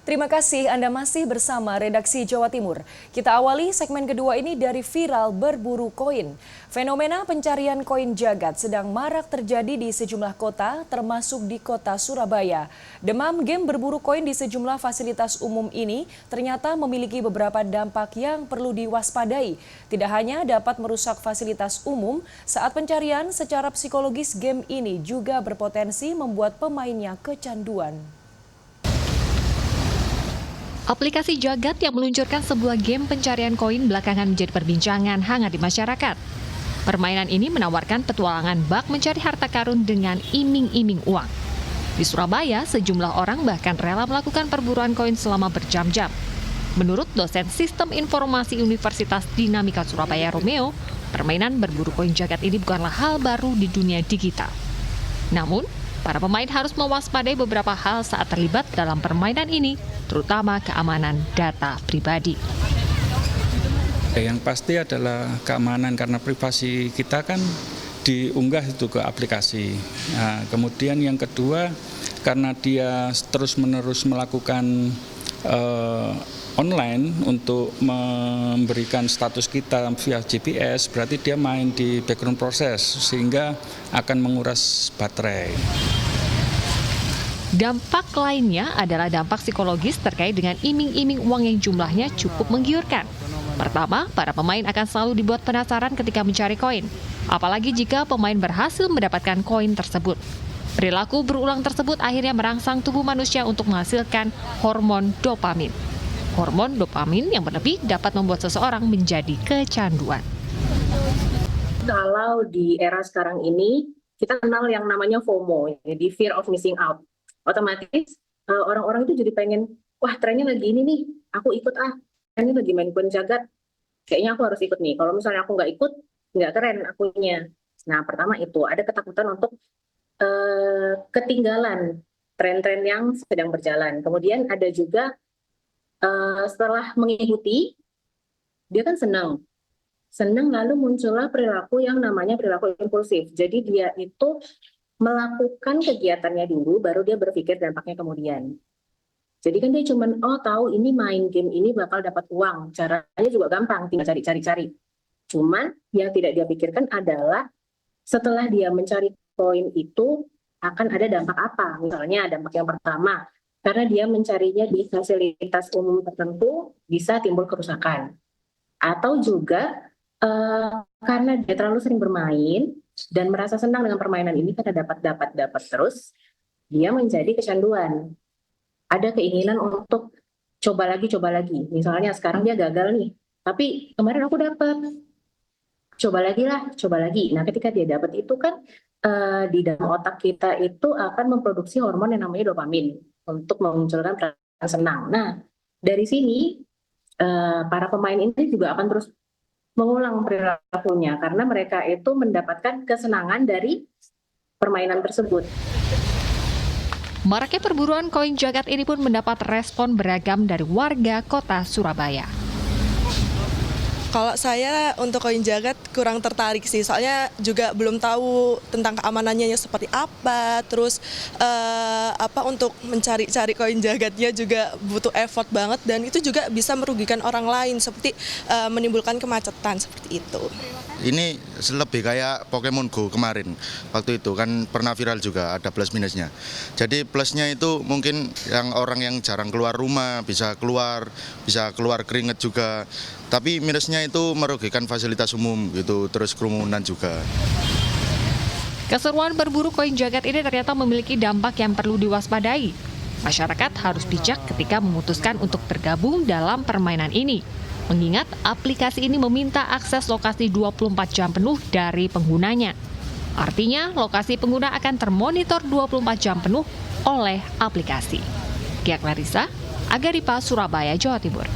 Terima kasih Anda masih bersama Redaksi Jawa Timur. Kita awali segmen kedua ini dari viral berburu koin. Fenomena pencarian koin jagat sedang marak terjadi di sejumlah kota, termasuk di kota Surabaya. Demam game berburu koin di sejumlah fasilitas umum ini ternyata memiliki beberapa dampak yang perlu diwaspadai. Tidak hanya dapat merusak fasilitas umum, saat pencarian secara psikologis game ini juga berpotensi membuat pemainnya kecanduan. Aplikasi Jagat yang meluncurkan sebuah game pencarian koin belakangan menjadi perbincangan hangat di masyarakat. Permainan ini menawarkan petualangan bak mencari harta karun dengan iming-iming uang. Di Surabaya, sejumlah orang bahkan rela melakukan perburuan koin selama berjam-jam. Menurut dosen Sistem Informasi Universitas Dinamika Surabaya Romeo, permainan berburu koin Jagat ini bukanlah hal baru di dunia digital. Namun, para pemain harus mewaspadai beberapa hal saat terlibat dalam permainan ini, terutama keamanan data pribadi. Yang pasti adalah keamanan karena privasi kita kan diunggah itu ke aplikasi. Nah, kemudian yang kedua, karena dia terus-menerus melakukan online untuk memberikan status kita via GPS, berarti dia main di background proses sehingga akan menguras baterai. Dampak lainnya adalah dampak psikologis terkait dengan iming-iming uang yang jumlahnya cukup menggiurkan. Pertama, para pemain akan selalu dibuat penasaran ketika mencari koin, apalagi jika pemain berhasil mendapatkan koin tersebut. Perilaku berulang tersebut akhirnya merangsang tubuh manusia untuk menghasilkan hormon dopamin. Hormon dopamin yang berlebih dapat membuat seseorang menjadi kecanduan. Kalau di era sekarang ini, kita kenal yang namanya FOMO, jadi fear of missing out. Otomatis orang-orang itu jadi pengen, wah trennya lagi ini nih, aku ikut trennya lagi main koin Jagat, kayaknya aku harus ikut nih. Kalau misalnya aku nggak ikut, nggak keren akunya. Nah, pertama itu ada ketakutan untuk ketinggalan tren-tren yang sedang berjalan. Kemudian ada juga setelah mengikuti, dia kan senang lalu muncullah perilaku yang namanya perilaku impulsif. Jadi dia itu melakukan kegiatannya dulu, baru dia berpikir dampaknya kemudian. Jadi kan dia cuma, tahu ini main game ini bakal dapat uang. Caranya juga gampang, tinggal cari-cari. Cuman yang tidak dia pikirkan adalah setelah dia mencari koin itu akan ada dampak apa. Misalnya dampak yang pertama, karena dia mencarinya di fasilitas umum tertentu, bisa timbul kerusakan. Atau juga karena dia terlalu sering bermain, dan merasa senang dengan permainan ini karena dapat terus, dia menjadi kecanduan. Ada keinginan untuk coba lagi. Misalnya sekarang dia gagal nih, tapi kemarin aku dapat. Coba lagi. Nah, ketika dia dapat itu kan di dalam otak kita itu akan memproduksi hormon yang namanya dopamin untuk memunculkan perasaan senang. Nah, dari sini para pemain ini juga akan terus mengulang perilakunya karena mereka itu mendapatkan kesenangan dari permainan tersebut. Maraknya perburuan koin Jagat ini pun mendapat respon beragam dari warga kota Surabaya. Kalau saya untuk koin Jagat kurang tertarik sih, soalnya juga belum tahu tentang keamanannya seperti apa, terus untuk mencari-cari koin Jagatnya juga butuh effort banget dan itu juga bisa merugikan orang lain seperti menimbulkan kemacetan seperti itu. Ini lebih kayak Pokemon Go kemarin, waktu itu kan pernah viral juga, ada plus minusnya. Jadi plusnya itu mungkin yang orang yang jarang keluar rumah bisa keluar keringet juga. Tapi minusnya itu merugikan fasilitas umum gitu, terus kerumunan juga. Keseruan berburu koin Jagat ini ternyata memiliki dampak yang perlu diwaspadai. Masyarakat harus bijak ketika memutuskan untuk bergabung dalam permainan ini. Mengingat aplikasi ini meminta akses lokasi 24 jam penuh dari penggunanya. Artinya, lokasi pengguna akan termonitor 24 jam penuh oleh aplikasi. Gia Clarissa, Agaripa, Surabaya, Jawa Timur.